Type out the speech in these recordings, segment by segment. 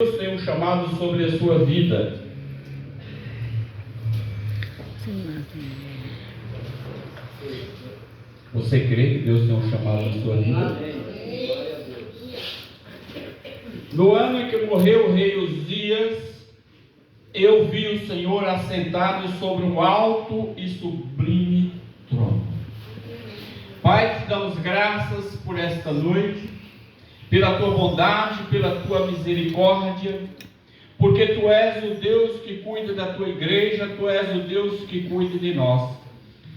Deus tem um chamado sobre a sua vida. Você crê que Deus tem um chamado na sua vida? No ano em que morreu o rei Uzias, eu vi o Senhor assentado sobre um alto e sublime trono. Pai, te damos graças por esta noite, pela tua bondade, pela tua misericórdia, porque tu és o Deus que cuida da tua igreja, tu és o Deus que cuida de nós.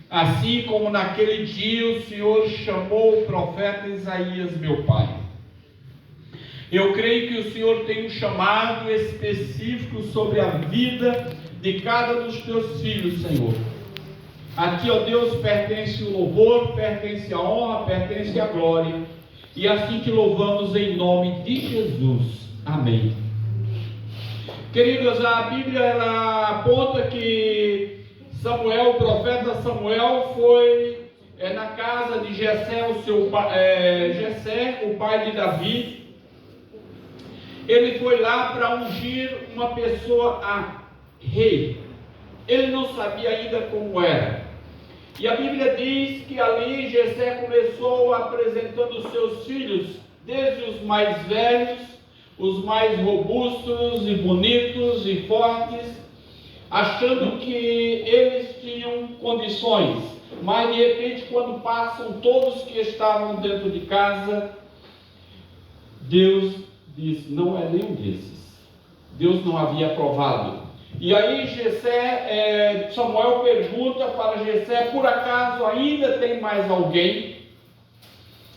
Assim como naquele dia o Senhor chamou o profeta Isaías, meu Pai. Eu creio que o Senhor tem um chamado específico sobre a vida de cada dos teus filhos, Senhor. Aqui, ó Deus, pertence o louvor, pertence a honra, pertence a glória. E assim te louvamos em nome de Jesus. Amém. Queridos, a Bíblia ela aponta que Samuel, o profeta Samuel, foi na casa de Jessé, Jessé, o pai de Davi. Ele foi lá para ungir uma pessoa a rei. Ele não sabia ainda como era. E a Bíblia diz que ali Jessé começou apresentando os seus filhos, desde os mais velhos, os mais robustos e bonitos e fortes, achando que eles tinham condições. Mas de repente, quando passam todos que estavam dentro de casa, Deus diz: não é nenhum desses. Deus não havia aprovado. E aí Samuel pergunta para Jessé: por acaso ainda tem mais alguém?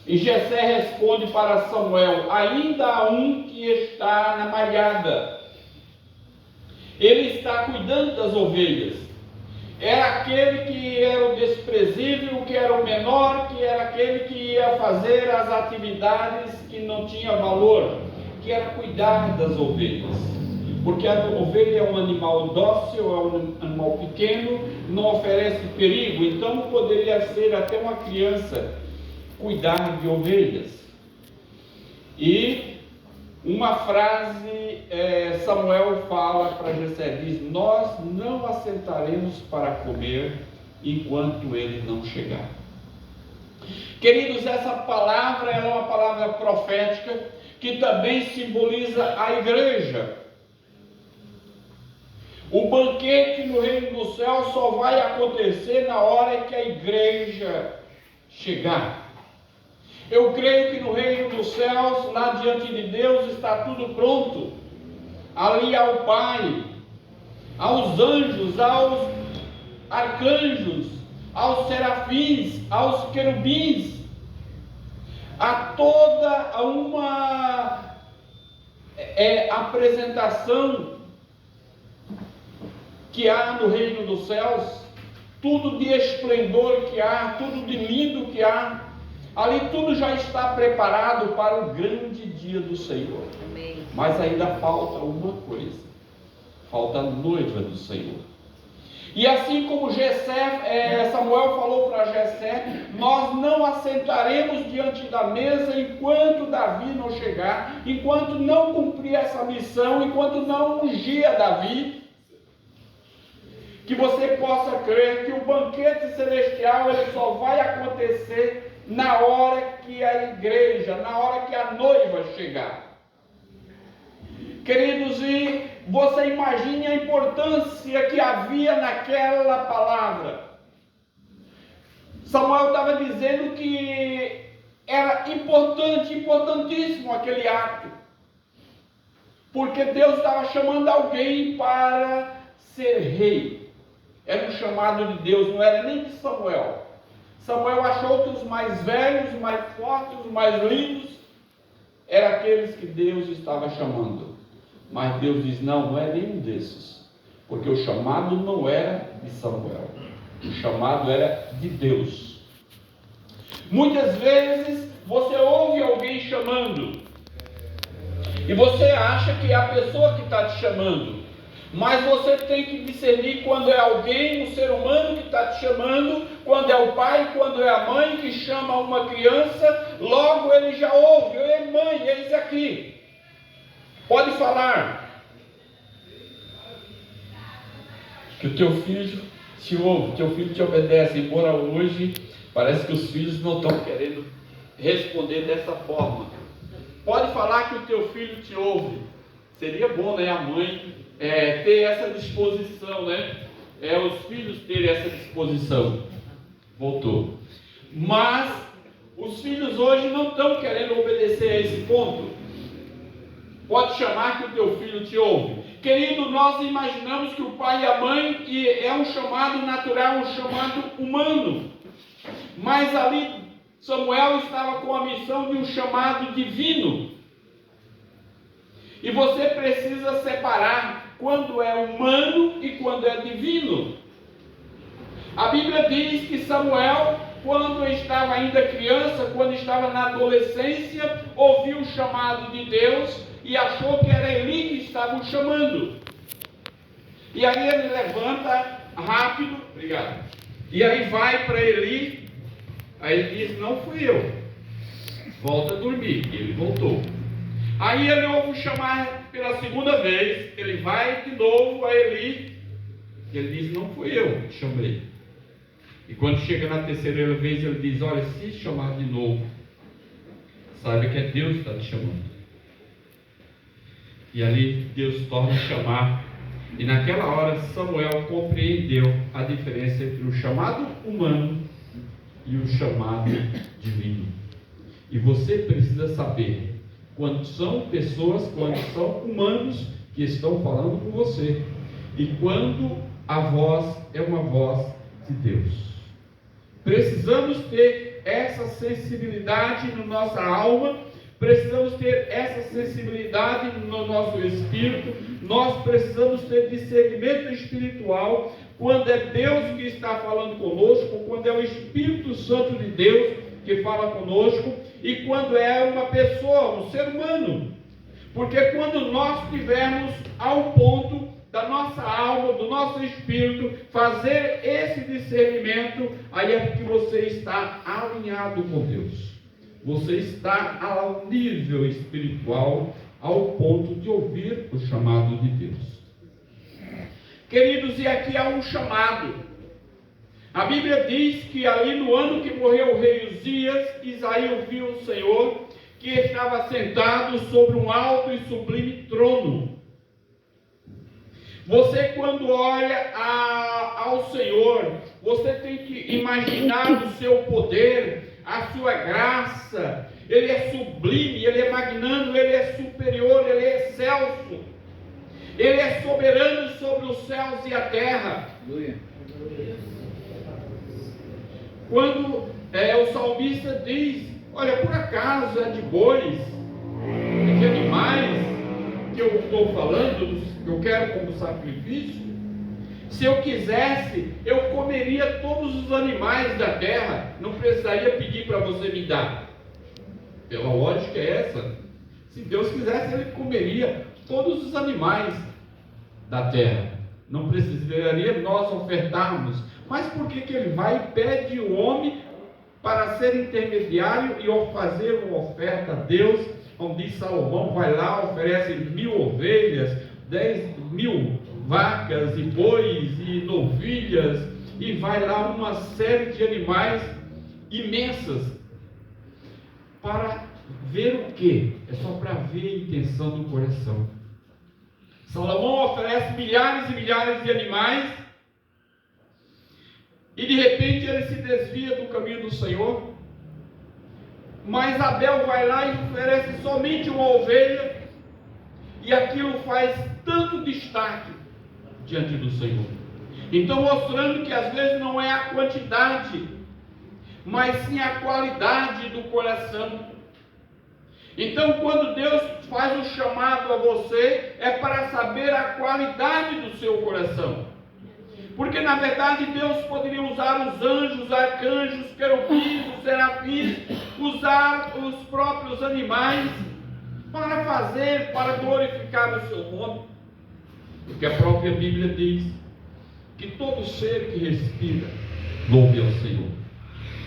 E Jessé responde para Samuel: ainda há um que está na malhada. Ele está cuidando das ovelhas. Era aquele que era o desprezível, que era o menor, que era aquele que ia fazer as atividades que não tinha valor, que era cuidar das ovelhas. Porque a ovelha é um animal dócil, é um animal pequeno, não oferece perigo. Então poderia ser até uma criança cuidar de ovelhas. E uma frase Samuel fala para Jessé, diz: nós não assentaremos para comer enquanto ele não chegar. Queridos, essa palavra é uma palavra profética que também simboliza a igreja. O banquete no reino do céu só vai acontecer na hora que a igreja chegar. Eu creio que no reino dos céus, lá diante de Deus, está tudo pronto. Ali há o Pai, aos anjos, aos arcanjos, aos serafins, aos querubins, a toda uma apresentação que há no reino dos céus, tudo de esplendor que há, tudo de lindo que há, ali tudo já está preparado para o grande dia do Senhor. Amém. Mas ainda falta uma coisa, falta a noiva do Senhor. E assim como Samuel falou para Jessé: nós não assentaremos diante da mesa enquanto Davi não chegar, enquanto não cumprir essa missão, enquanto não ungir a Davi. Que você possa crer que o banquete celestial ele só vai acontecer na hora que a igreja, na hora que a noiva chegar. Queridos, e você imagine a importância que havia naquela palavra. Samuel estava dizendo que era importantíssimo aquele ato. Porque Deus estava chamando alguém para ser rei. Era um chamado de Deus, não era nem de Samuel. Samuel achou que os mais velhos, os mais fortes, os mais lindos, eram aqueles que Deus estava chamando. Mas Deus diz: não é nenhum desses. Porque o chamado não era de Samuel. O chamado era de Deus. Muitas vezes você ouve alguém chamando. E você acha que é a pessoa que está te chamando. Mas você tem que discernir quando é alguém, um ser humano que está te chamando, quando é o pai, quando é a mãe que chama uma criança, logo ele já ouve: ei mãe, eis aqui. Pode falar que o teu filho te ouve, teu filho te obedece, embora hoje parece que os filhos não estão querendo responder dessa forma. Pode falar que o teu filho te ouve. Seria bom, né, a mãe ter essa disposição, né? Os filhos terem essa disposição. Voltou. Mas os filhos hoje não estão querendo obedecer a esse ponto. Pode chamar que o teu filho te ouve. Querido, nós imaginamos que o pai e a mãe é um chamado natural, um chamado humano. Mas ali Samuel estava com a missão de um chamado divino. E você precisa separar quando é humano e quando é divino. A Bíblia diz que Samuel, quando estava ainda criança, quando estava na adolescência, ouviu o chamado de Deus e achou que era Eli que estava o chamando. E aí ele levanta rápido, obrigado, e aí vai para Eli. Aí ele diz: não fui eu, volta a dormir. E ele voltou. Aí ele ouve chamar pela segunda vez, ele vai de novo a Eli, e ele diz: não fui eu que chamei. E quando chega na terceira vez, ele diz: olha, se chamar de novo, saiba que é Deus que está te chamando. E ali Deus torna a chamar. E naquela hora Samuel compreendeu a diferença entre o chamado humano e o chamado divino. E você precisa saber quando são pessoas, quando são humanos que estão falando com você, e quando a voz é uma voz de Deus. Precisamos ter essa sensibilidade na nossa alma, precisamos ter essa sensibilidade no nosso espírito. Nós precisamos ter discernimento espiritual quando é Deus que está falando conosco, quando é o Espírito Santo de Deus que fala conosco, e quando é uma pessoa, um ser humano. Porque quando nós tivermos ao ponto da nossa alma, do nosso espírito, fazer esse discernimento, aí é que você está alinhado com Deus. Você está ao nível espiritual, ao ponto de ouvir o chamado de Deus. Queridos, e aqui há um chamado. A Bíblia diz que ali no ano que morreu o rei Uzias, Isaías viu o Senhor, que estava sentado sobre um alto e sublime trono. Você, quando olha ao Senhor, você tem que imaginar o seu poder, a sua graça. Ele é sublime, ele é magnânimo, ele é superior, ele é excelso. Ele é soberano sobre os céus e a terra. Quando o salmista diz: olha, por acaso é de bois, é de animais que eu estou falando, que eu quero como sacrifício? Se eu quisesse, eu comeria todos os animais da terra, não precisaria pedir para você me dar. Pela lógica é essa. Se Deus quisesse, ele comeria todos os animais da terra, não precisaria nós ofertarmos. Mas por que ele vai e pede o homem para ser intermediário e fazer uma oferta a Deus? Como diz Salomão, vai lá, oferece 1000 ovelhas, 10.000 vacas e bois e novilhas, e vai lá uma série de animais imensas, para ver o quê? É só para ver a intenção do coração. Salomão oferece milhares e milhares de animais, e de repente ele se desvia do caminho do Senhor. Mas Abel vai lá e oferece somente uma ovelha, e aquilo faz tanto destaque diante do Senhor. Então, mostrando que às vezes não é a quantidade, mas sim a qualidade do coração. Então, quando Deus faz um chamado a você, é para saber a qualidade do seu coração. Porque na verdade Deus poderia usar os anjos, arcanjos, querubins, os serafins, usar os próprios animais para glorificar o seu nome. Porque a própria Bíblia diz que todo ser que respira louve ao Senhor.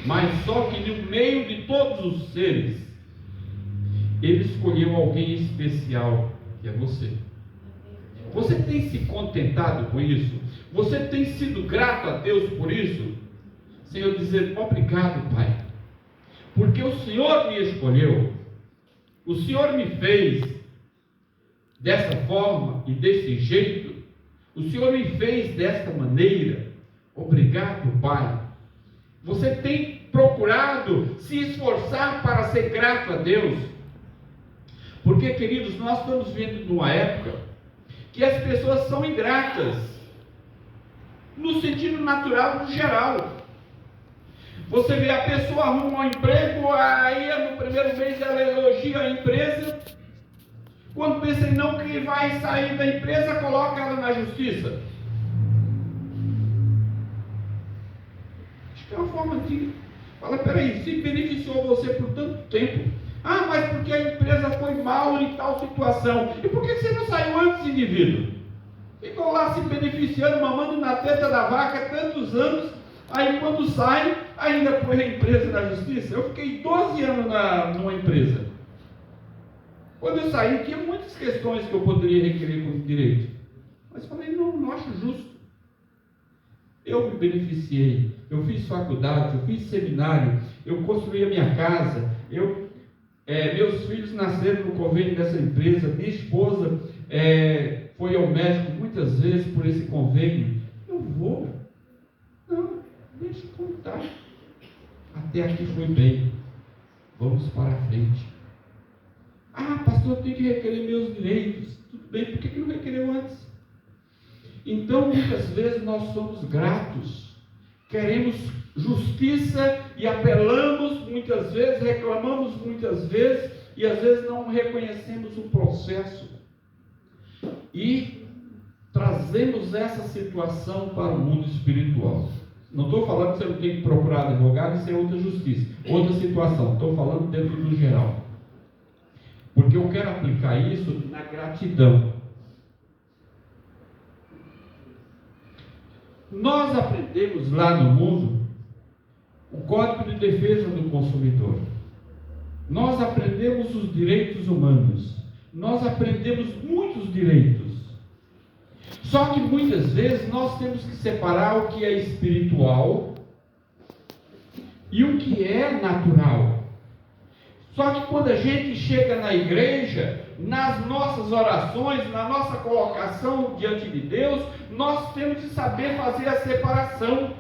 Mas só que no meio de todos os seres, Ele escolheu alguém especial que é você. Você tem se contentado com isso? Você tem sido grato a Deus por isso? Senhor, dizer obrigado, Pai, porque o Senhor me escolheu, o Senhor me fez dessa forma e desse jeito, o Senhor me fez desta maneira. Obrigado, Pai. Você tem procurado se esforçar para ser grato a Deus? Porque, queridos, nós estamos vivendo numa época que as pessoas são ingratas, no sentido natural, no geral. Você vê a pessoa arruma um emprego, aí no primeiro mês ela elogia a empresa, quando pensa em não que vai sair da empresa, coloca ela na justiça. Acho que é uma forma de... Fala, peraí, se beneficiou você por tanto tempo. Ah, mas porque a empresa foi mal em tal situação. E por que você não saiu antes, indivíduo? Ficou lá se beneficiando, mamando na teta da vaca tantos anos, aí quando sai, ainda põe a empresa na justiça. Eu fiquei 12 anos numa empresa. Quando eu saí, tinha muitas questões que eu poderia requerer com direito. Mas falei, não acho justo. Eu me beneficiei, eu fiz faculdade, eu fiz seminário, eu construí a minha casa, meus filhos nasceram no convênio dessa empresa, minha esposa foi ao médico muitas vezes por esse convênio. Eu vou. Não, deixa eu contar. Até aqui foi bem. Vamos para a frente. Ah, pastor, eu tenho que requerer meus direitos. Tudo bem, por que não requereu antes? Então, muitas vezes nós somos gratos, queremos justiça e apelamos muitas vezes, reclamamos muitas vezes e às vezes não reconhecemos o processo e trazemos essa situação para o mundo espiritual. Não estou falando que você não tem que procurar advogado, isso é outra justiça, outra situação, estou falando dentro do geral, porque eu quero aplicar isso na gratidão. Nós aprendemos lá no mundo o Código de Defesa do Consumidor. Nós aprendemos os direitos humanos. Nós aprendemos muitos direitos. Só que muitas vezes nós temos que separar o que é espiritual e o que é natural. Só que quando a gente chega na igreja, nas nossas orações, na nossa colocação diante de Deus, nós temos que saber fazer a separação.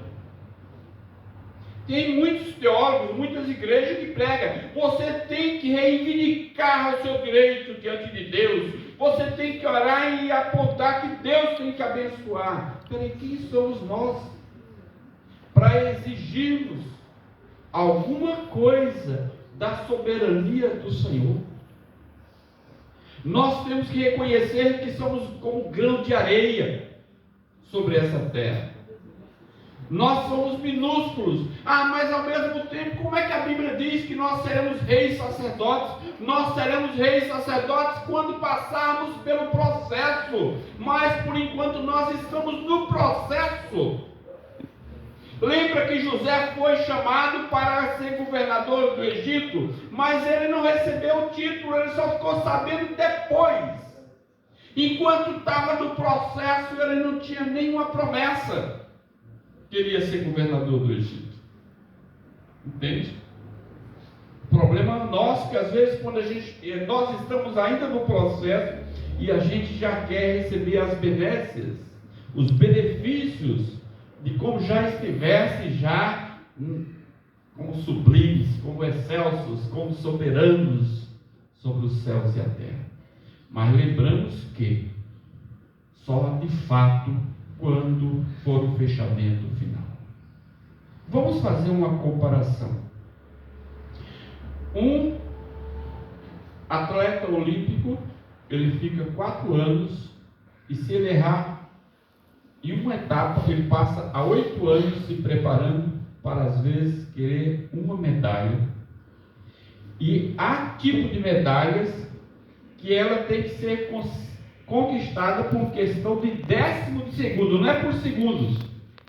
Tem muitos teólogos, muitas igrejas que pregam, você tem que reivindicar o seu direito diante de Deus, você tem que orar e apontar que Deus tem que abençoar. Peraí, quem somos nós para exigirmos alguma coisa da soberania do Senhor? Nós temos que reconhecer que somos como grão de areia sobre essa terra. Nós somos minúsculos. Mas ao mesmo tempo, como é que a Bíblia diz que nós seremos reis sacerdotes? Nós seremos reis sacerdotes quando passarmos pelo processo. Mas por enquanto nós estamos no processo. Lembra que José foi chamado para ser governador do Egito, mas ele não recebeu o título, ele só ficou sabendo depois. Enquanto estava no processo, ele não tinha nenhuma promessa que ele ia ser governador do Egito. Entende? O problema é nosso, que às vezes quando nós estamos ainda no processo e a gente já quer receber as benécias, os benefícios de como já estivesse como sublimes, como excelsos, como soberanos sobre os céus e a terra. Mas lembramos que só de fato quando for o fechamento final. Vamos fazer uma comparação. Um atleta olímpico, ele fica 4 anos e se ele errar em uma etapa, ele passa há 8 anos se preparando para às vezes querer uma medalha. E há tipo de medalhas que ela tem que ser conquistada por questão de décimo de segundo, não é por segundos.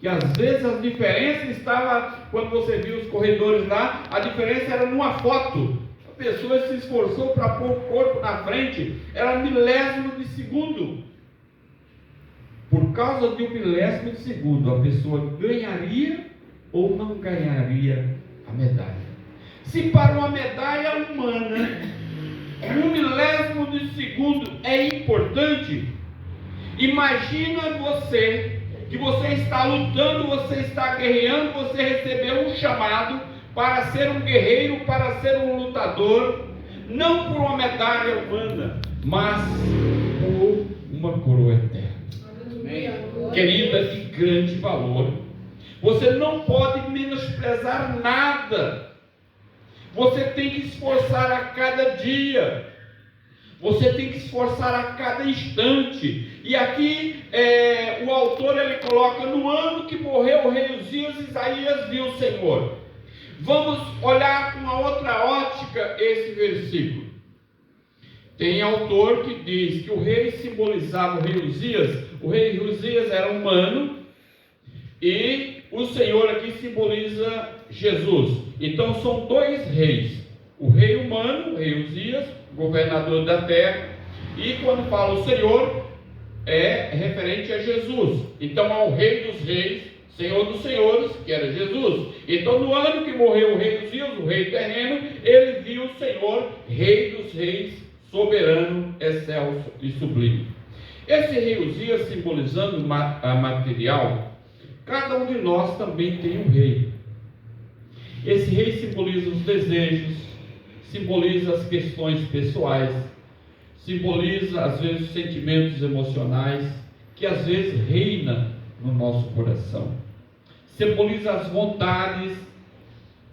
E às vezes as diferenças estavam, quando você viu os corredores lá, a diferença era numa foto. pessoa se esforçou para pôr o corpo na frente, era milésimo de segundo. Por causa de um milésimo de segundo, a pessoa ganharia ou não ganharia a medalha. Se para uma medalha humana, um milésimo de segundo é importante, imagina você, que você está lutando, você está guerreando, você recebeu um chamado para ser um guerreiro, para ser um lutador, não por uma medalha humana, mas por uma coroa eterna. Querida, de grande valor. Você não pode menosprezar nada. Você tem que esforçar a cada dia. Você tem que esforçar a cada instante. E aqui o autor ele coloca: no ano que morreu o rei Uzias, Isaías viu o Senhor. Vamos olhar com uma outra ótica esse versículo. Tem autor que diz que o rei simbolizava o rei Uzias. O rei Uzias era humano e o Senhor aqui simboliza Jesus. Então são dois reis: o rei humano, o rei Uzias, governador da terra, e quando fala o Senhor, é referente a Jesus. Então há o rei dos reis, Senhor dos senhores, que era Jesus. Então no ano que morreu o rei Uzias, o rei terreno, ele viu o Senhor, rei dos reis, soberano, excelso e sublime. Esse rei Uzias, simbolizando a material, cada um de nós também tem um rei. Esse rei simboliza os desejos, simboliza as questões pessoais, simboliza às vezes os sentimentos emocionais, que às vezes reina no nosso coração, simboliza as vontades,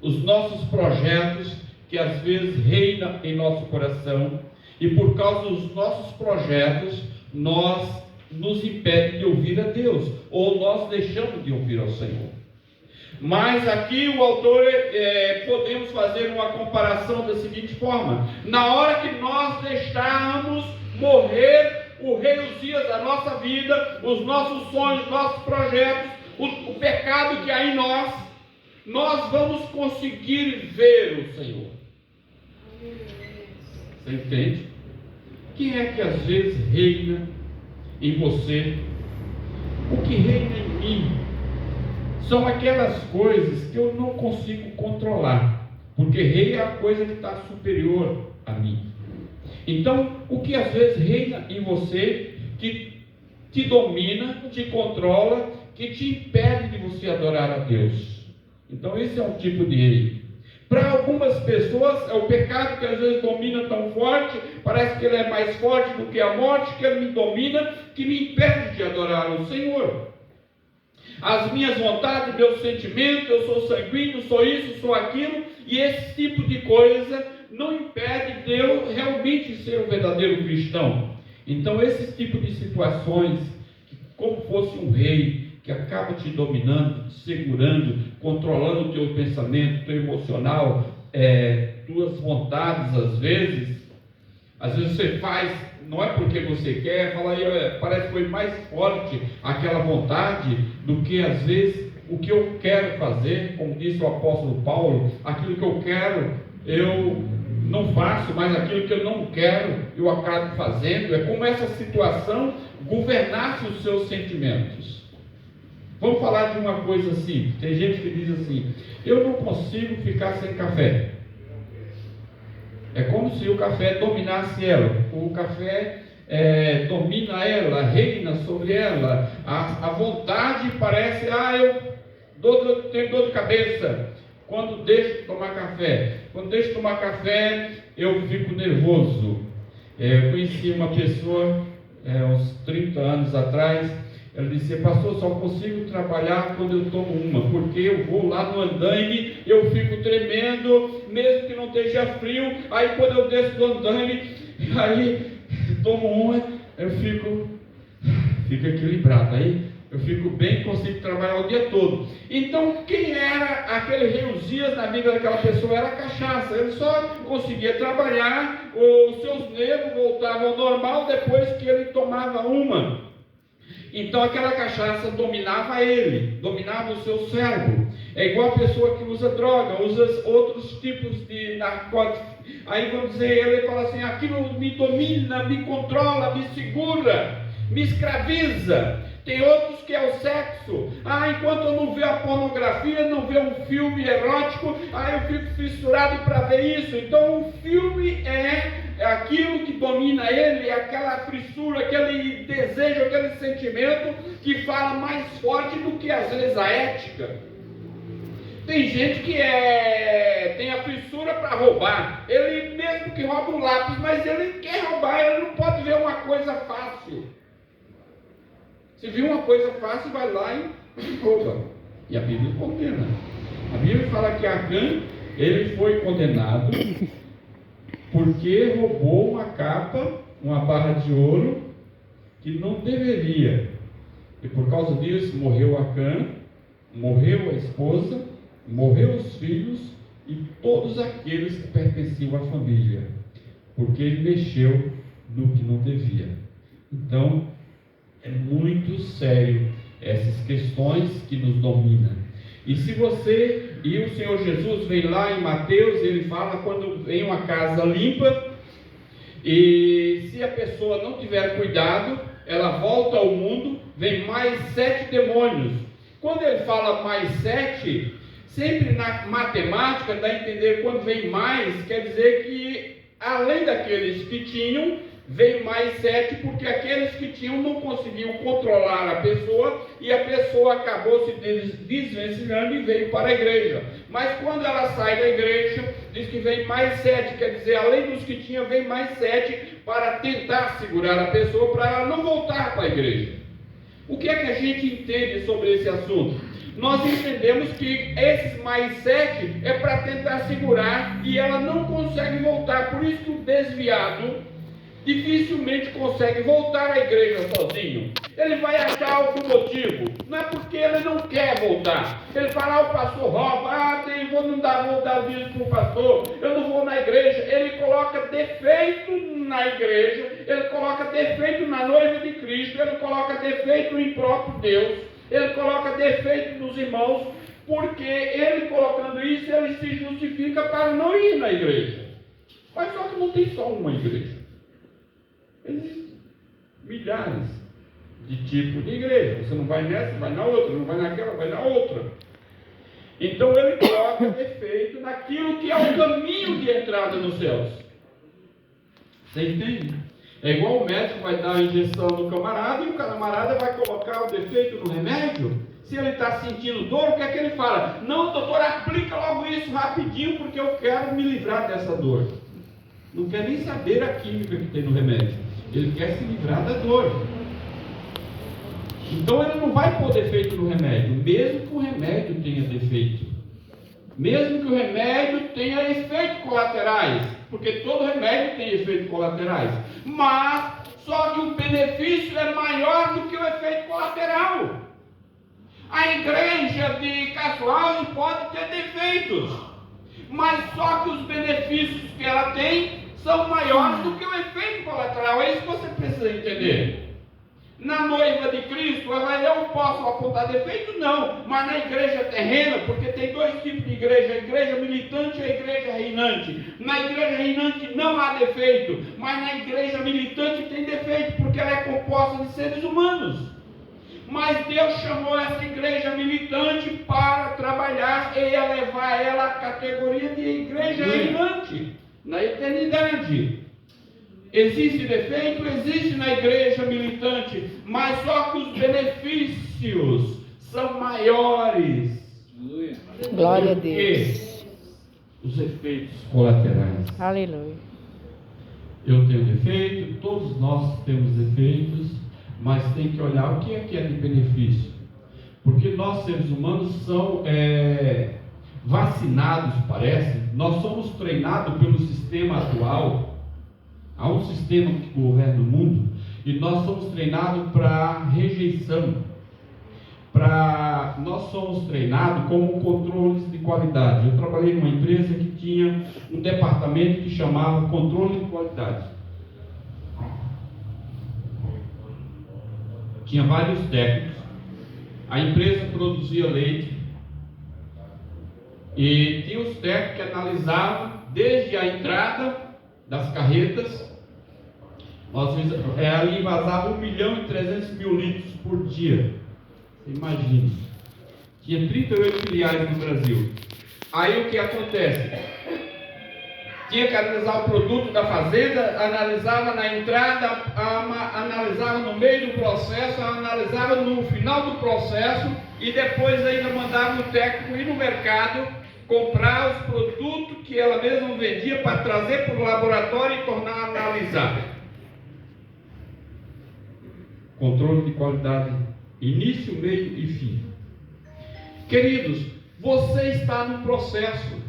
os nossos projetos, que às vezes reina em nosso coração, e por causa dos nossos projetos, nós nos impede de ouvir a Deus, ou nós deixamos de ouvir ao Senhor. Mas aqui o autor, podemos fazer uma comparação da seguinte forma: na hora que nós deixarmos morrer o rei Uzias da nossa vida, os nossos sonhos, nossos projetos, o pecado que há em nós, nós vamos conseguir ver o Senhor. Você entende? Quem é que às vezes reina em você? O que reina em mim são aquelas coisas que eu não consigo controlar, porque rei é a coisa que está superior a mim. Então, o que às vezes reina em você, que te domina, te controla, que te impede de você adorar a Deus. Então, esse é um tipo de rei. Para algumas pessoas, é o pecado que às vezes domina tão forte, parece que ele é mais forte do que a morte, que ele me domina, que me impede de adorar o Senhor. As minhas vontades, meus sentimentos, eu sou sanguíneo, sou isso, sou aquilo, e esse tipo de coisa não impede de eu realmente ser um verdadeiro cristão. Então, esse tipo de situações, como fosse um rei, que acaba te dominando, te segurando, controlando o teu pensamento, o teu emocional, tuas vontades às vezes você faz, não é porque você quer, fala aí, parece que foi mais forte aquela vontade do que às vezes o que eu quero fazer, como disse o apóstolo Paulo: aquilo que eu quero, eu não faço, mas aquilo que eu não quero, eu acabo fazendo. É como essa situação governasse os seus sentimentos. Vamos falar de uma coisa assim. Tem gente que diz assim: eu não consigo ficar sem café. É como se o café dominasse ela. O café domina ela, reina sobre ela. A vontade parece: eu tenho dor de cabeça quando deixo de tomar café. Quando deixo de tomar café, eu fico nervoso. Eu conheci uma pessoa uns 30 anos atrás. Ela disse: pastor, só consigo trabalhar quando eu tomo uma, porque eu vou lá no andaime, eu fico tremendo, mesmo que não esteja frio. Aí quando eu desço do andaime, aí tomo uma, eu fico equilibrado. Aí eu fico bem, consigo trabalhar o dia todo. Então, quem era aquele rei Uzias na vida daquela pessoa? Era a cachaça. Ele só conseguia trabalhar, os seus nervos voltavam ao normal depois que ele tomava uma. Então aquela cachaça dominava ele, dominava o seu cérebro. É igual a pessoa que usa droga, usa outros tipos de narcóticos. Aí vamos dizer, ele fala assim, aquilo me domina, me controla, me segura, me escraviza. Tem outros que é o sexo. Enquanto eu não vejo a pornografia, não vejo um filme erótico, eu fico fissurado para ver isso. Então o filme é aquilo que domina ele, é aquela fissura, aquele desejo, aquele sentimento que fala mais forte do que às vezes a ética. Tem gente que tem a fissura para roubar. Ele mesmo que rouba um lápis, mas ele quer roubar, ele não pode ver uma coisa fácil. Se viu uma coisa fácil, vai lá e rouba. E a Bíblia condena. A Bíblia fala que Acã, ele foi condenado porque roubou uma capa, uma barra de ouro, que não deveria. E por causa disso, morreu Acã, morreu a esposa, morreu os filhos e todos aqueles que pertenciam à família, porque ele mexeu no que não devia. Então, é muito sério essas questões que nos dominam. E se você, e o Senhor Jesus vem lá em Mateus, ele fala quando vem uma casa limpa, e se a pessoa não tiver cuidado, ela volta ao mundo, vem mais 7 demônios. Quando ele fala mais 7, sempre na matemática dá a entender quando vem mais, quer dizer que além daqueles que tinham, vem mais 7, porque aqueles que tinham não conseguiam controlar a pessoa, e a pessoa acabou se desvencilhando e veio para a igreja. Mas quando ela sai da igreja, diz que vem mais 7, quer dizer, além dos que tinham, vem mais 7 para tentar segurar a pessoa, para ela não voltar para a igreja. O que é que a gente entende sobre esse assunto? Nós entendemos que esses mais 7 é para tentar segurar, e ela não consegue voltar. Por isso que o desviado dificilmente consegue voltar à igreja sozinho. Ele vai achar algum motivo. Não é porque ele não quer voltar. Ele fala, o pastor rouba, vou dar isso para o pastor, eu não vou na igreja. Ele coloca defeito na igreja, ele coloca defeito na noiva de Cristo, ele coloca defeito em próprio Deus, ele coloca defeito nos irmãos, porque ele colocando isso, ele se justifica para não ir na igreja. Mas só que não tem só uma igreja. Existem milhares de tipos de igreja. Você não vai nessa, vai na outra, não vai naquela, vai na outra. Então ele coloca defeito naquilo que é o caminho de entrada nos céus. Você entende? É igual o médico vai dar a injeção no camarada e o camarada vai colocar o defeito no remédio. Se ele está sentindo dor, o que é que ele fala? Não, doutor, aplica logo isso rapidinho porque eu quero me livrar dessa dor. Não quer nem saber a química que tem no remédio. Ele quer se livrar da dor. Então ele não vai pôr defeito no remédio, mesmo que o remédio tenha defeito. Mesmo que o remédio tenha efeitos colaterais, porque todo remédio tem efeitos colaterais. Mas só que o benefício é maior do que o efeito colateral. A igreja de Casual pode ter defeitos, mas só que os benefícios que ela tem são maiores do que o efeito colateral. É isso que você precisa entender. Na noiva de Cristo, eu posso apontar defeito? Não. Mas na igreja terrena, porque tem 2 tipos de igreja, a igreja militante e a igreja reinante. Na igreja reinante não há defeito, mas na igreja militante tem defeito, porque ela é composta de seres humanos. Mas Deus chamou essa igreja militante para trabalhar e elevar ela à categoria de igreja reinante na eternidade. Existe defeito? Existe na igreja militante, mas só que os benefícios são maiores. Glória a Deus. Que os efeitos colaterais. Aleluia. Eu tenho defeito, todos nós temos defeitos, mas tem que olhar o que é de benefício. Porque nós, seres humanos, somos vacinados, parece. Nós somos treinados pelo sistema atual. Há um sistema que governa o mundo e nós somos treinados para rejeição. Nós somos treinados como controles de qualidade. Eu trabalhei numa empresa que tinha um departamento que chamava controle de qualidade. Tinha vários técnicos. A empresa produzia leite E tinha os técnicos que analisavam desde a entrada das carretas. Ali vazava 1.300.000 litros por dia. Você imagina. Tinha 38 filiais no Brasil. Aí o que acontece? Tinha que analisar o produto da fazenda, analisava na entrada, analisava no meio do processo, analisava no final do processo e depois ainda mandava o técnico ir no mercado comprar os produtos que ela mesma vendia para trazer para o laboratório e tornar a analisar. Controle de qualidade, início, meio e fim. Queridos, você está no processo.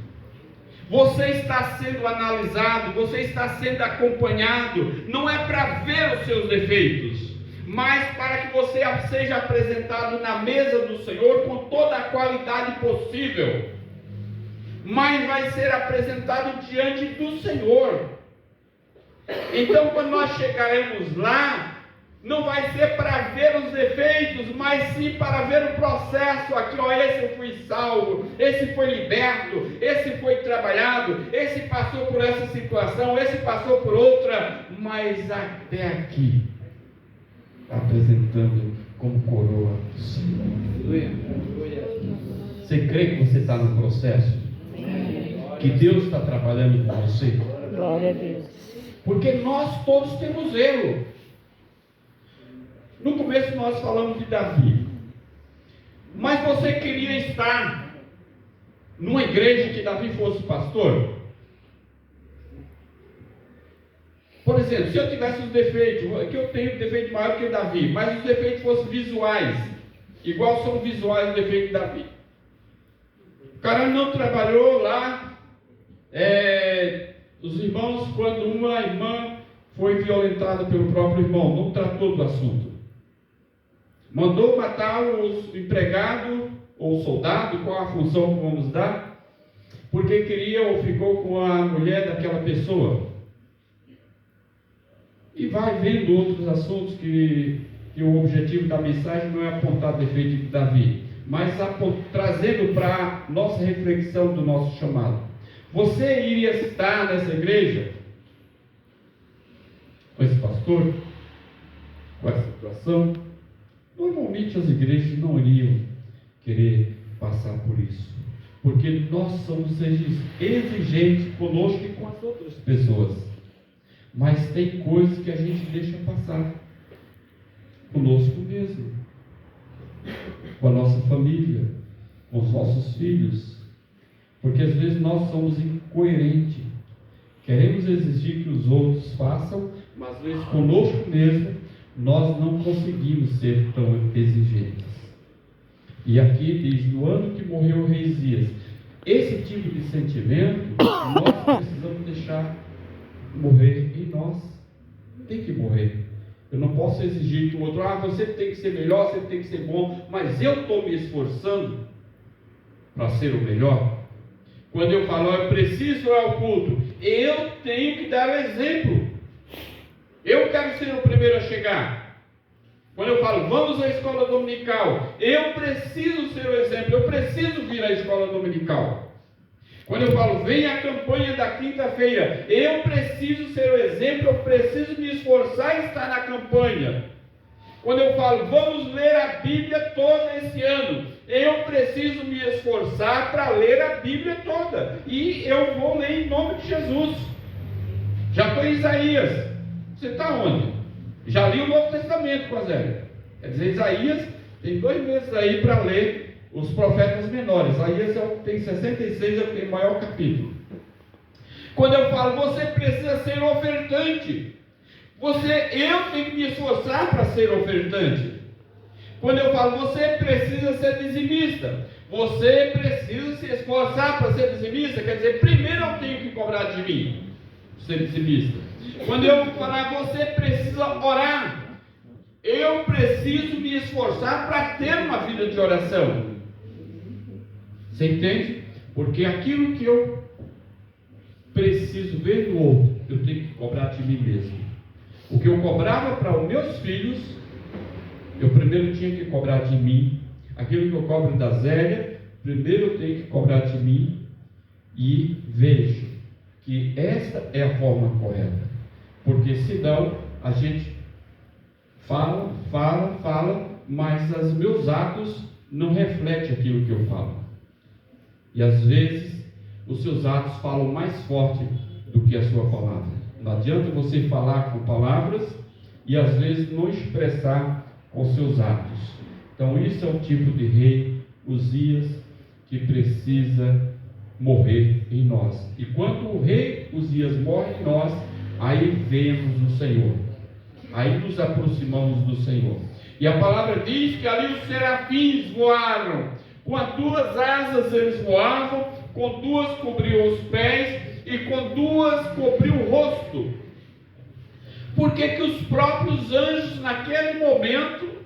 Você está sendo analisado, você está sendo acompanhado, não é para ver os seus defeitos, mas para que você seja apresentado na mesa do Senhor com toda a qualidade possível. Mas vai ser apresentado diante do Senhor. Então, quando nós chegaremos lá, não vai ser para ver os defeitos, mas sim para ver o processo. Aqui, ó, esse eu fui salvo, esse foi liberto, esse foi trabalhado, esse passou por essa situação, esse passou por outra, mas até aqui, apresentando como coroa do Senhor. Você crê que você está no processo? Que Deus está trabalhando com você? Glória a Deus. Porque nós todos temos erro. No começo nós falamos de Davi. Mas você queria estar numa igreja que Davi fosse pastor? Por exemplo, se eu tivesse os defeitos, que eu tenho defeito maior que Davi, mas os defeitos fossem visuais, igual são visuais os defeitos de Davi. O cara não trabalhou lá, os irmãos, quando uma irmã foi violentada pelo próprio irmão, não tratou do assunto. Mandou matar os empregados ou soldado, qual a função que vamos dar, porque queria ou ficou com a mulher daquela pessoa. E vai vendo outros assuntos que o objetivo da mensagem não é apontar defeito de Davi, mas trazendo para a nossa reflexão do nosso chamado. Você iria estar nessa igreja com esse pastor, com essa situação? Normalmente as igrejas não iriam querer passar por isso, porque nós somos exigentes conosco e com as outras pessoas, mas tem coisas que a gente deixa passar conosco mesmo, com a nossa família, com os nossos filhos, porque às vezes nós somos incoerentes, queremos exigir que os outros façam, mas às vezes conosco mesmo nós não conseguimos ser tão exigentes. E aqui diz, no ano que morreu o rei Uzias, esse tipo de sentimento nós precisamos deixar morrer em nós. Tem que morrer. Eu não posso exigir que o outro, você tem que ser melhor, você tem que ser bom, mas eu estou me esforçando para ser o melhor. Quando eu falo, eu preciso ir ao culto, eu tenho que dar o exemplo. Eu quero ser o primeiro a chegar. Quando eu falo, vamos à escola dominical, eu preciso ser o exemplo, eu preciso vir à escola dominical. Quando eu falo, vem à campanha da quinta-feira, eu preciso ser o exemplo, eu preciso me esforçar e estar na campanha. Quando eu falo, vamos ler a Bíblia toda esse ano, eu preciso me esforçar para ler a Bíblia toda. E eu vou ler em nome de Jesus. Já estou em Isaías. Você está onde? Já li o Novo Testamento com a Zélia. Quer dizer, Isaías tem 2 meses aí para ler os profetas menores. Isaías tem 66, é o que tem o maior capítulo. Quando eu falo, você precisa ser ofertante. Eu tenho que me esforçar para ser ofertante. Quando eu falo, você precisa ser dizimista. Você precisa se esforçar para ser dizimista. Quer dizer, primeiro eu tenho que cobrar de mim ser dizimista. Quando eu falar, você precisa orar, eu preciso me esforçar para ter uma vida de oração. Você entende? Porque aquilo que eu preciso ver no outro, eu tenho que cobrar de mim mesmo. O que eu cobrava para os meus filhos, eu primeiro tinha que cobrar de mim. Aquilo que eu cobro da Zélia, primeiro eu tenho que cobrar de mim e vejo que esta é a forma correta. Porque senão a gente fala, mas os meus atos não refletem aquilo que eu falo. E às vezes os seus atos falam mais forte do que a sua palavra. Não adianta você falar com palavras e às vezes não expressar com seus atos. Então isso é o tipo de rei Uzias que precisa morrer em nós. E quando o rei Uzias morre em nós, aí vemos o Senhor, aí nos aproximamos do Senhor. E a palavra diz que ali os serafins voaram, com as duas asas eles voavam, com duas cobriam os pés e com duas cobriam o rosto. Porque que os próprios anjos naquele momento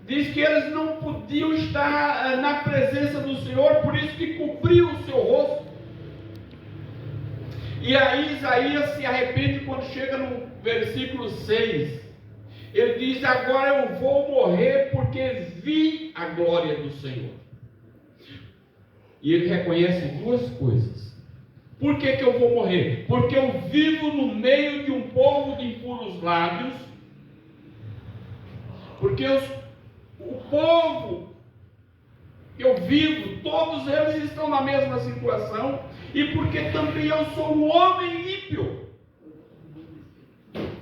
diz que eles não podiam estar na presença do Senhor, por isso que cobriam o seu rosto. E aí Isaías se arrepende quando chega no versículo 6. Ele diz: agora eu vou morrer porque vi a glória do Senhor. E ele reconhece duas coisas. Por que eu vou morrer? Porque eu vivo no meio de um povo de impuros lábios. Porque o povo que eu vivo, todos eles estão na mesma situação. E porque também eu sou um homem ímpio.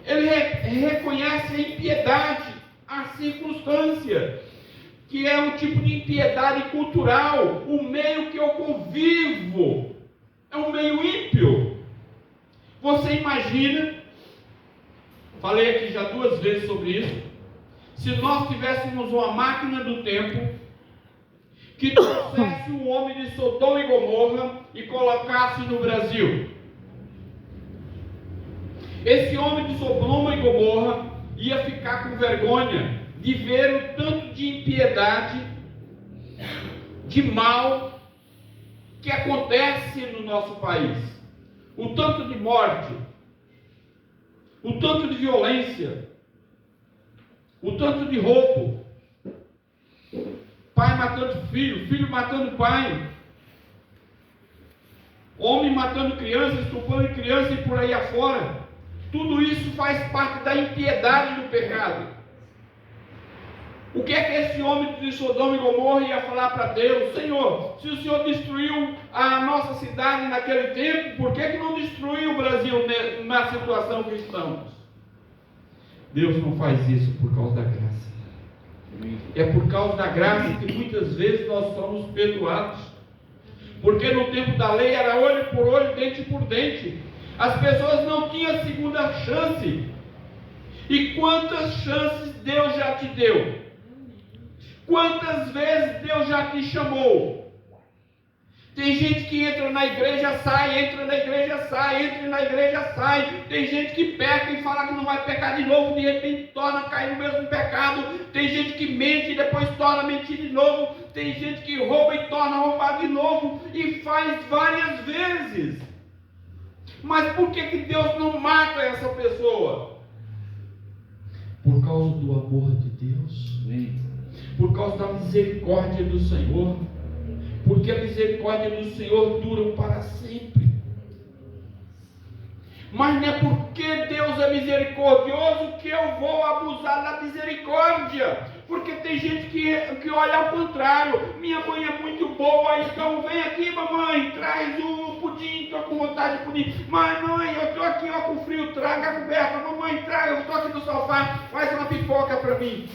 Ele reconhece a impiedade, a circunstância, que é um tipo de impiedade cultural. O meio que eu convivo é um meio ímpio. Você imagina, falei aqui já 2 vezes sobre isso, se nós tivéssemos uma máquina do tempo que trouxesse um homem de Sodoma e Gomorra e colocasse no Brasil. Esse homem de Sodoma e Gomorra ia ficar com vergonha de ver o tanto de impiedade, de mal que acontece no nosso país. O tanto de morte, o tanto de violência, o tanto de roubo, pai matando filho, filho matando pai, homem matando criança, estuprando criança e por aí afora. Tudo isso faz parte da impiedade do pecado. O que é que esse homem de Sodoma e Gomorra ia falar para Deus? Senhor, se o Senhor destruiu a nossa cidade naquele tempo, por que não destruiu o Brasil na situação que estamos? Deus não faz isso por causa da graça. É por causa da graça que muitas vezes nós somos perdoados. Porque no tempo da lei era olho por olho, dente por dente. As pessoas não tinham segunda chance. E quantas chances Deus já te deu? Quantas vezes Deus já te chamou? Tem gente que entra na igreja, sai, entra na igreja, sai, entra na igreja, sai. Tem gente que peca e fala que não vai pecar de novo, de repente torna a cair no mesmo pecado. Tem gente que mente e depois torna a mentir de novo. Tem gente que rouba e torna a roubar de novo. E faz várias vezes. Mas por que Deus não mata essa pessoa? Por causa do amor de Deus. Por causa da misericórdia do Senhor. Porque a misericórdia do Senhor dura para sempre. Mas não é porque Deus é misericordioso que eu vou abusar da misericórdia. Porque tem gente que olha ao contrário. Minha mãe é muito boa, então vem aqui, mamãe, traz o pudim, estou com vontade de pudim. Mãe, eu estou aqui ó, com frio, traga a coberta. Mamãe, traga, eu estou aqui no sofá, faz uma pipoca para mim.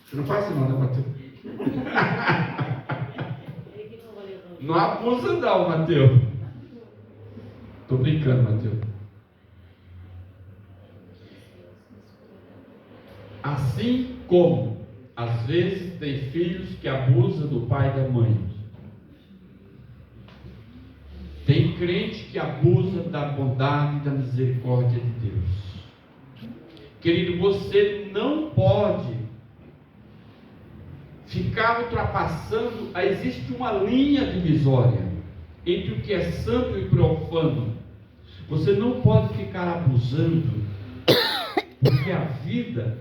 Você não faz isso não, né, Mateus? Não abusa não, Mateus. Estou brincando, Mateus. Assim como, às vezes, tem filhos que abusam do pai e da mãe. Tem crente que abusa da bondade e da misericórdia de Deus. Querido, você não pode ficar ultrapassando. Existe uma linha divisória entre o que é santo e profano. Você não pode ficar abusando, porque a vida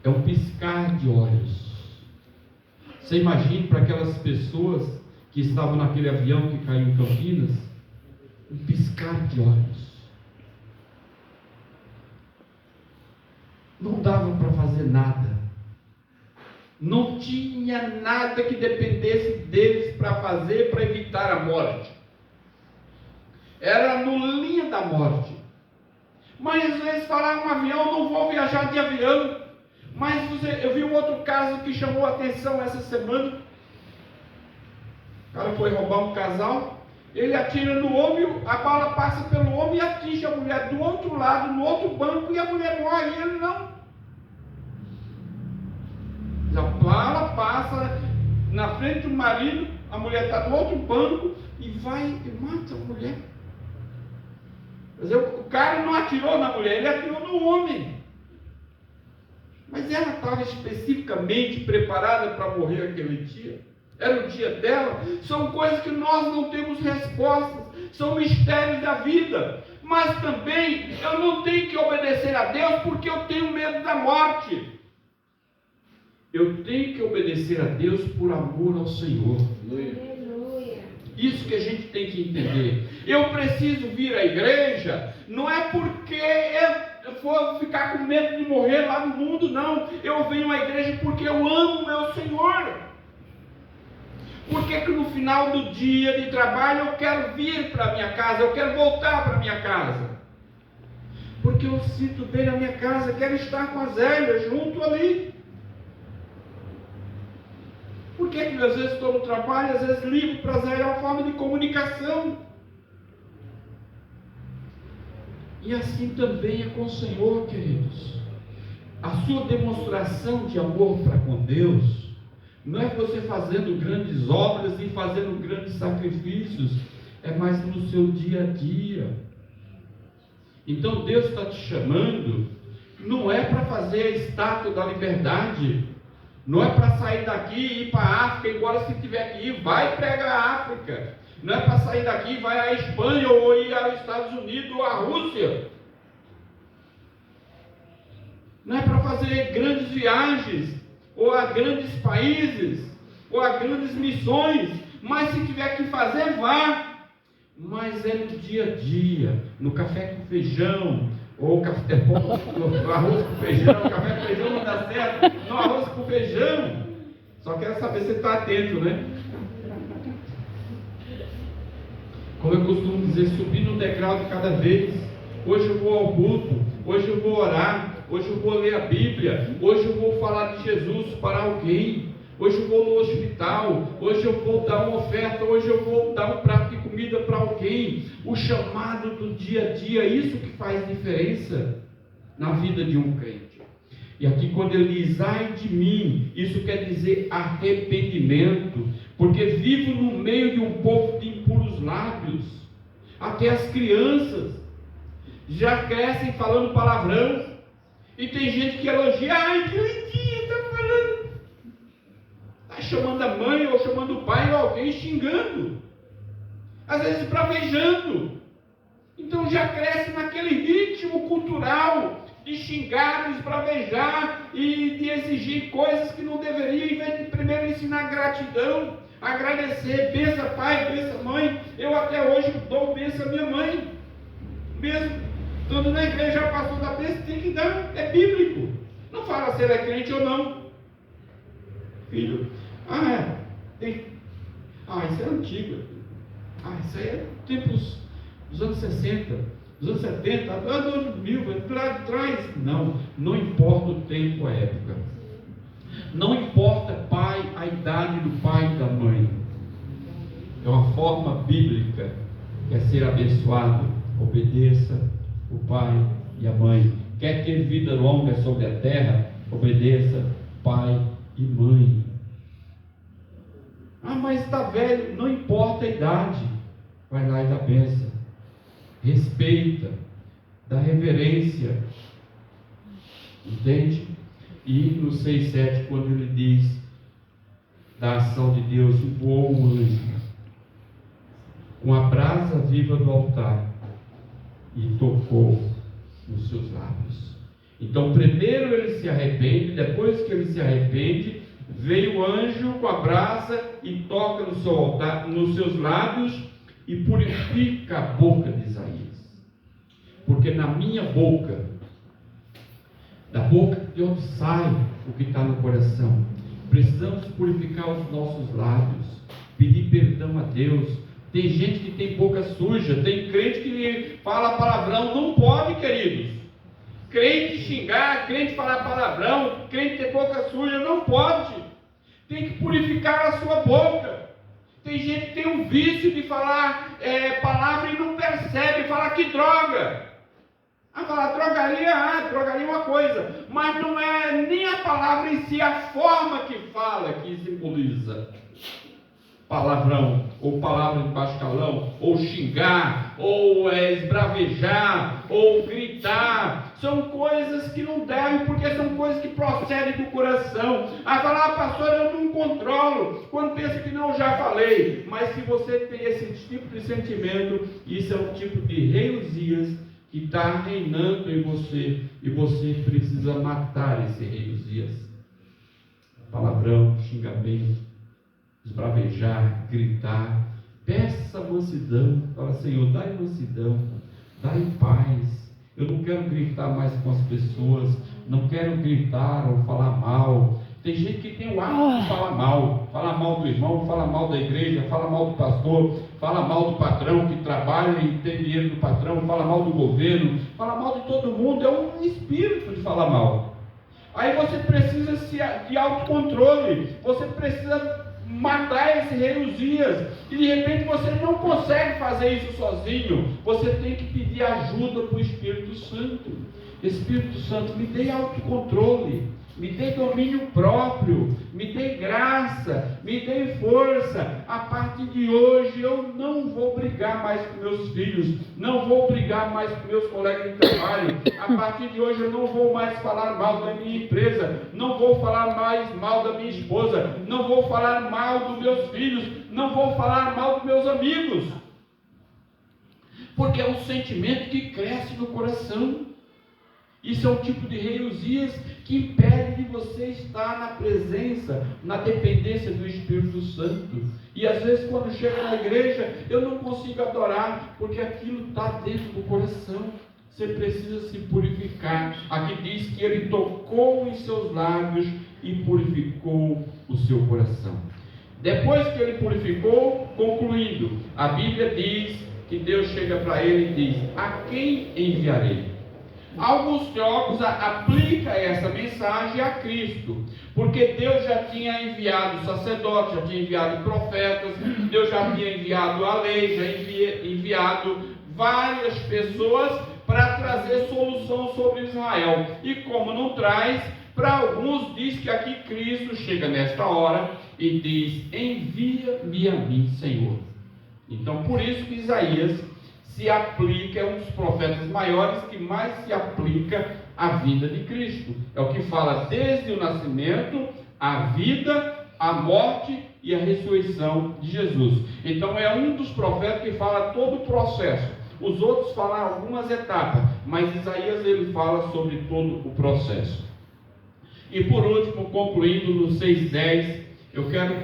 é um piscar de olhos. Você imagina para aquelas pessoas que estavam naquele avião que caiu em Campinas, um piscar de olhos. Não dava para fazer nada. Não tinha nada que dependesse deles para fazer, para evitar a morte. Era no linha da morte. Mas às vezes falaram um avião, não vou viajar de avião. Mas eu vi um outro caso que chamou a atenção essa semana. O cara foi roubar um casal, ele atira no homem, a bala passa pelo homem e atinge a mulher do outro lado, no outro banco, e a mulher morre, e ele não. A bala passa na frente do marido, a mulher está no outro banco, e vai e mata a mulher. Quer dizer, o cara não atirou na mulher, ele atirou no homem. Mas ela estava especificamente preparada para morrer aquele dia. Era o dia dela. São coisas que nós não temos respostas. São mistérios da vida. Mas também eu não tenho que obedecer a Deus porque eu tenho medo da morte. Eu tenho que obedecer a Deus por amor ao Senhor. Aleluia. Isso que a gente tem que entender. Eu preciso vir à igreja, não é porque eu for ficar com medo de morrer lá no mundo, não. Eu venho à igreja porque eu amo o meu Senhor. Porque que no final do dia de trabalho eu quero vir para a minha casa, eu quero voltar para a minha casa? Porque eu sinto bem na minha casa, quero estar com a Zélia junto ali. Por que às vezes estou no trabalho, às vezes ligo para a Zélia, é uma forma de comunicação. E assim também é com o Senhor, queridos. A sua demonstração de amor para com Deus não é você fazendo grandes obras e fazendo grandes sacrifícios, é mais no seu dia a dia. Então Deus está te chamando, não é para fazer a estátua da liberdade, não é para sair daqui e ir para a África, embora se tiver que ir, vai pregar a África. Não é para sair daqui e vai à Espanha ou ir aos Estados Unidos ou à Rússia. Não é para fazer grandes viagens, ou a grandes países, ou a grandes missões, mas se tiver que fazer, vá. Mas é no dia a dia, no café com feijão, ou café, no arroz com feijão, café com feijão não dá certo, no arroz com feijão. Só quero saber se você está atento, né? Como eu costumo dizer, subir no degrau de cada vez. Hoje eu vou ao culto, hoje eu vou orar, hoje eu vou ler a Bíblia, hoje eu vou falar de Jesus para alguém, hoje eu vou no hospital, hoje eu vou dar uma oferta, hoje eu vou dar um prato de comida para alguém. O chamado do dia a dia, isso que faz diferença na vida de um crente. E aqui quando ele diz, ai de mim, isso quer dizer arrependimento, porque vivo no meio de um povo de impuros lábios. Até as crianças já crescem falando palavrão, e tem gente que elogia, ai que lindinha, está falando, está chamando a mãe, ou chamando o pai, ou alguém xingando, às vezes bravejando. Então já cresce naquele ritmo cultural de xingar, de esbravejar e de exigir coisas que não deveria, em vez de primeiro ensinar gratidão, agradecer, bença pai, bença mãe. Eu até hoje dou benção à minha mãe, mesmo estando na igreja, já passou da bênção, tem que dar, é bíblico. Não fala se ele é crente ou não. Filho, isso é antigo. Isso aí é tempos dos anos 60. Dos anos 70, anos 2000, lá de trás. Não importa o tempo, a época. Não importa, pai, a idade do pai e da mãe. É uma forma bíblica, quer ser abençoado, obedeça o pai e a mãe. Quer ter vida longa sobre a terra, obedeça pai e mãe. Mas está velho, não importa a idade, vai lá e dá bênção. Respeita, dá reverência, entende? E no 6:7, quando ele diz da ação de Deus, voou um anjo com a brasa viva do altar e tocou nos seus lábios. Então primeiro ele se arrepende, depois que ele se arrepende, Veio o anjo com a brasa e toca no seu altar, nos seus lábios e purifica a boca de Isaías. Porque na minha boca, da boca de onde sai o que está no coração, precisamos purificar os nossos lábios, pedir perdão a Deus. Tem gente que tem boca suja, tem crente que fala palavrão, não pode, queridos. Crente xingar, crente falar palavrão, crente ter boca suja, não pode. Tem que purificar a sua boca. Tem gente que tem um vício de falar palavra e não percebe, fala que droga. Falar drogaria é uma coisa, mas não é nem a palavra em si, a forma que fala que simboliza. Palavrão, ou palavra de baixo calão, ou xingar, ou esbravejar, ou gritar, são coisas que não devem, porque são coisas que procedem do coração. Falar, pastor, eu não controlo, quando pensa que não, já falei. Mas se você tem esse tipo de sentimento, isso é um tipo de rei Uzias que está reinando em você, e você precisa matar esse rei Uzias. Palavrão, xingamento, esbravejar, gritar, peça mansidão, fala, Senhor, dai mansidão, dai paz. Eu não quero gritar mais com as pessoas, não quero gritar ou falar mal. Tem gente que tem o hábito de falar mal do irmão, fala mal da igreja, fala mal do pastor, fala mal do patrão que trabalha e tem dinheiro do patrão, fala mal do governo, fala mal de todo mundo. É um espírito de falar mal. Aí você precisa de autocontrole, você precisa matar esse rei Uzias, e de repente você não consegue fazer isso sozinho, você tem que pedir ajuda para o Espírito Santo. Espírito Santo, me dê autocontrole, me dê domínio próprio, me dê graça, me dê força. A partir de hoje eu não vou brigar mais com meus filhos, não vou brigar mais com meus colegas de trabalho. A partir de hoje eu não vou mais falar mal da minha empresa, não vou falar mais mal da minha esposa, não vou falar mal dos meus filhos, não vou falar mal dos meus amigos. Porque é um sentimento que cresce no coração. Isso é um tipo de rei Uzias que impede de você estar na presença, na dependência do Espírito Santo. E às vezes quando chega na igreja, eu não consigo adorar, porque aquilo está dentro do coração. Você precisa se purificar. Aqui diz que ele tocou em seus lábios e purificou o seu coração. Depois que ele purificou, concluindo, a Bíblia diz que Deus chega para ele e diz, a quem enviarei? Alguns teólogos aplicam essa mensagem a Cristo, porque Deus já tinha enviado sacerdotes, já tinha enviado profetas, Deus já tinha enviado a lei, já enviado várias pessoas para trazer solução sobre Israel. E como não traz, para alguns diz que aqui Cristo chega nesta hora e diz, envia-me a mim, Senhor. Então por isso que Isaías se aplica, é um dos profetas maiores que mais se aplica à vida de Cristo. É o que fala desde o nascimento, a vida, a morte e a ressurreição de Jesus. Então é um dos profetas que fala todo o processo. Os outros falam algumas etapas, mas Isaías ele fala sobre todo o processo. E por último, concluindo no 6:10, eu quero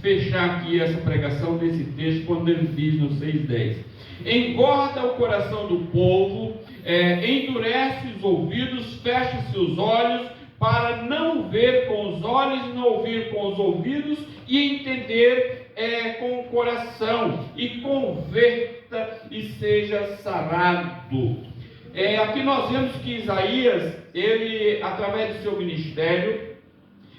fechar aqui essa pregação desse texto quando ele diz no 6:10. Engorda o coração do povo, endurece os ouvidos, fecha-se os olhos, para não ver com os olhos, não ouvir com os ouvidos, e entender com o coração, e converta e seja sarado. Aqui nós vemos que Isaías, ele, através do seu ministério,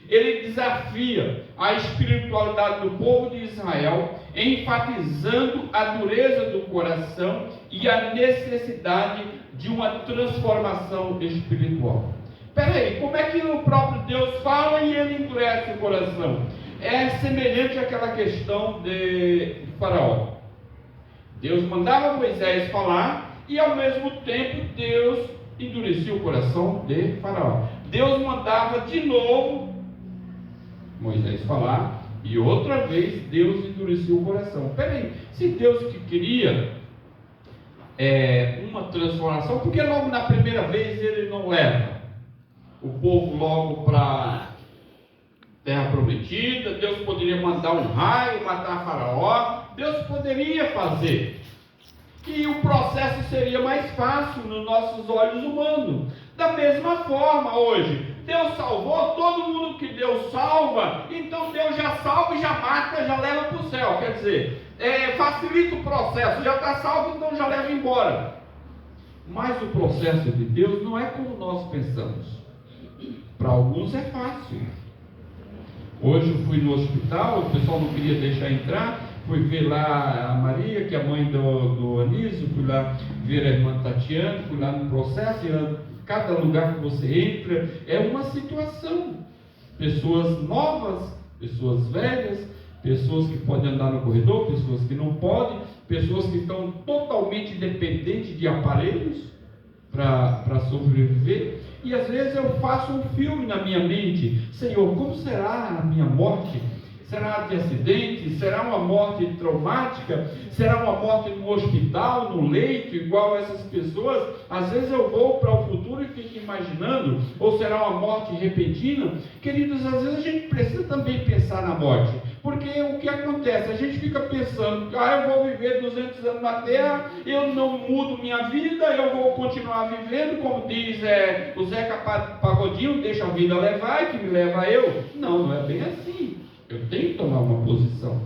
ele desafia a espiritualidade do povo de Israel, enfatizando a dureza do coração e a necessidade de uma transformação espiritual. Peraí, como é que o próprio Deus fala e ele endurece o coração? É semelhante àquela questão de Faraó. Deus mandava Moisés falar e ao mesmo tempo Deus endurecia o coração de Faraó. Deus mandava de novo Moisés falar e outra vez Deus endureceu o coração. Peraí, se Deus que queria uma transformação, por que logo na primeira vez ele não leva o povo logo para terra prometida, Deus poderia mandar um raio, matar Faraó, Deus poderia fazer. E o processo seria mais fácil nos nossos olhos humanos. Da mesma forma hoje, Deus salvou todo mundo que Deus salva, então Deus já salva e já mata, já leva para o céu. Quer dizer, facilita o processo, já está salvo, então já leva embora. Mas o processo de Deus não é como nós pensamos. Para alguns é fácil. Hoje eu fui no hospital, o pessoal não queria deixar entrar, fui ver lá a Maria, que é a mãe do Anísio, fui lá ver a irmã Tatiana, fui lá no processo, e cada lugar que você entra é uma situação. Pessoas novas, pessoas velhas, pessoas que podem andar no corredor, pessoas que não podem, pessoas que estão totalmente dependentes de aparelhos para sobreviver. E às vezes eu faço um filme na minha mente: Senhor, como será a minha morte? Será de acidente? Será uma morte traumática? Será uma morte no hospital, no leito, igual essas pessoas? Às vezes eu vou para o futuro e fico imaginando, ou será uma morte repentina? Queridos, às vezes a gente precisa também pensar na morte, porque o que acontece? A gente fica pensando: eu vou viver 200 anos na terra, eu não mudo minha vida, eu vou continuar vivendo, como diz o Zeca Pagodinho, deixa a vida levar e que me leva eu. Não é bem assim. Eu tenho que tomar uma posição.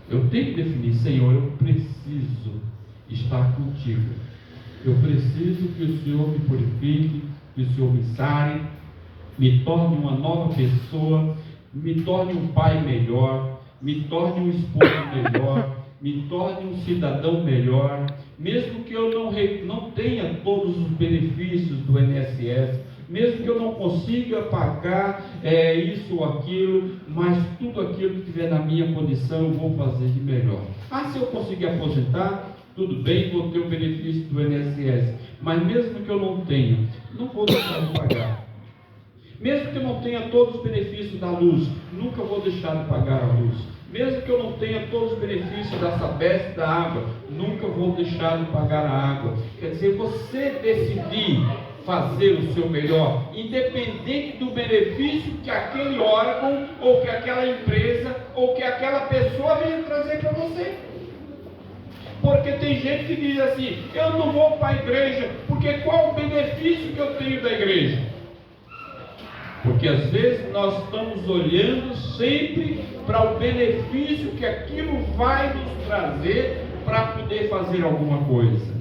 Eu tenho que definir: Senhor, eu preciso estar contigo. Eu preciso que o Senhor me purifique, que o Senhor me sare, me torne uma nova pessoa, me torne um pai melhor, me torne um esposo melhor, me torne um cidadão melhor, mesmo que eu não tenha todos os benefícios do INSS, mesmo que eu não consiga pagar isso ou aquilo, mas tudo aquilo que tiver na minha condição eu vou fazer de melhor. Se eu conseguir aposentar, tudo bem, vou ter o benefício do INSS, mas mesmo que eu não tenha, não vou deixar de pagar. Mesmo que eu não tenha todos os benefícios da luz, nunca vou deixar de pagar a luz. Mesmo que eu não tenha todos os benefícios da Sabesp, da água, nunca vou deixar de pagar a água. Quer dizer, você decidir fazer o seu melhor, independente do benefício que aquele órgão, ou que aquela empresa, ou que aquela pessoa venha trazer para você. Porque tem gente que diz assim: eu não vou para a igreja, porque qual o benefício que eu tenho da igreja? Porque às vezes nós estamos olhando sempre para o benefício que aquilo vai nos trazer para poder fazer alguma coisa.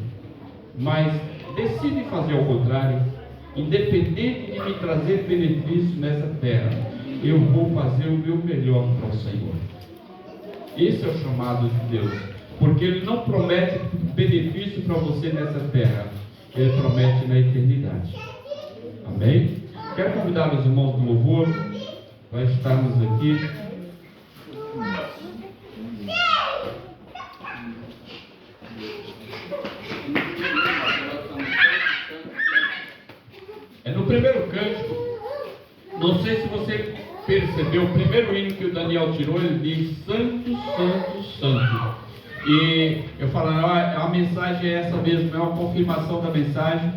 Mas decide fazer ao contrário. Independente de me trazer benefício nessa terra, eu vou fazer o meu melhor para o Senhor. Esse é o chamado de Deus. Porque Ele não promete benefício para você nessa terra, Ele promete na eternidade. Amém? Quero convidar os irmãos do louvor para estarmos aqui. No primeiro cântico, não sei se você percebeu, o primeiro hino que o Daniel tirou, ele diz: Santo, Santo, Santo. E eu falo, a mensagem é essa mesmo, é uma confirmação da mensagem,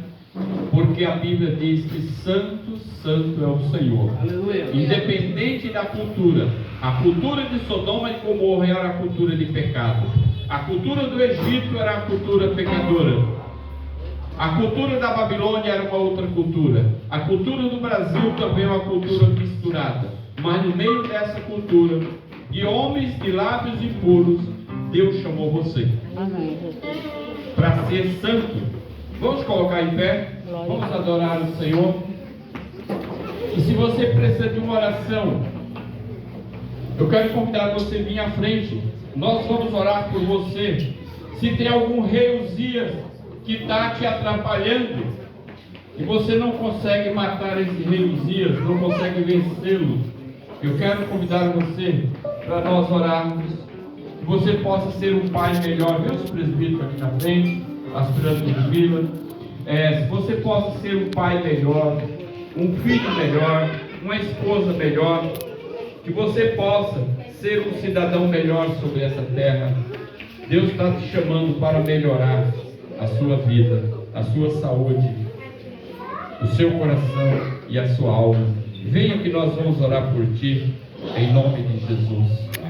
porque a Bíblia diz que Santo, Santo é o Senhor. Aleluia. Independente da cultura, a cultura de Sodoma e Gomorra era a cultura de pecado, a cultura do Egito era a cultura pecadora, a cultura da Babilônia era uma outra cultura, a cultura do Brasil também é uma cultura misturada, mas no meio dessa cultura, de homens de lábios impuros, Deus chamou você para ser santo. Vamos colocar em pé, vamos adorar o Senhor. E se você precisa de uma oração, eu quero convidar você a vir à frente. Nós vamos orar por você. Se tem algum rei Uzias que está te atrapalhando e você não consegue matar esse rei Uzias, não consegue vencê-lo, eu quero convidar você para nós orarmos, que você possa ser um pai melhor. Vê os presbíteros aqui na frente, aspirantes de vila. Se você possa ser um pai melhor, um filho melhor, uma esposa melhor, que você possa ser um cidadão melhor sobre essa terra. Deus está te chamando para melhorar a sua vida, a sua saúde, o seu coração e a sua alma. Venha que nós vamos orar por ti, em nome de Jesus.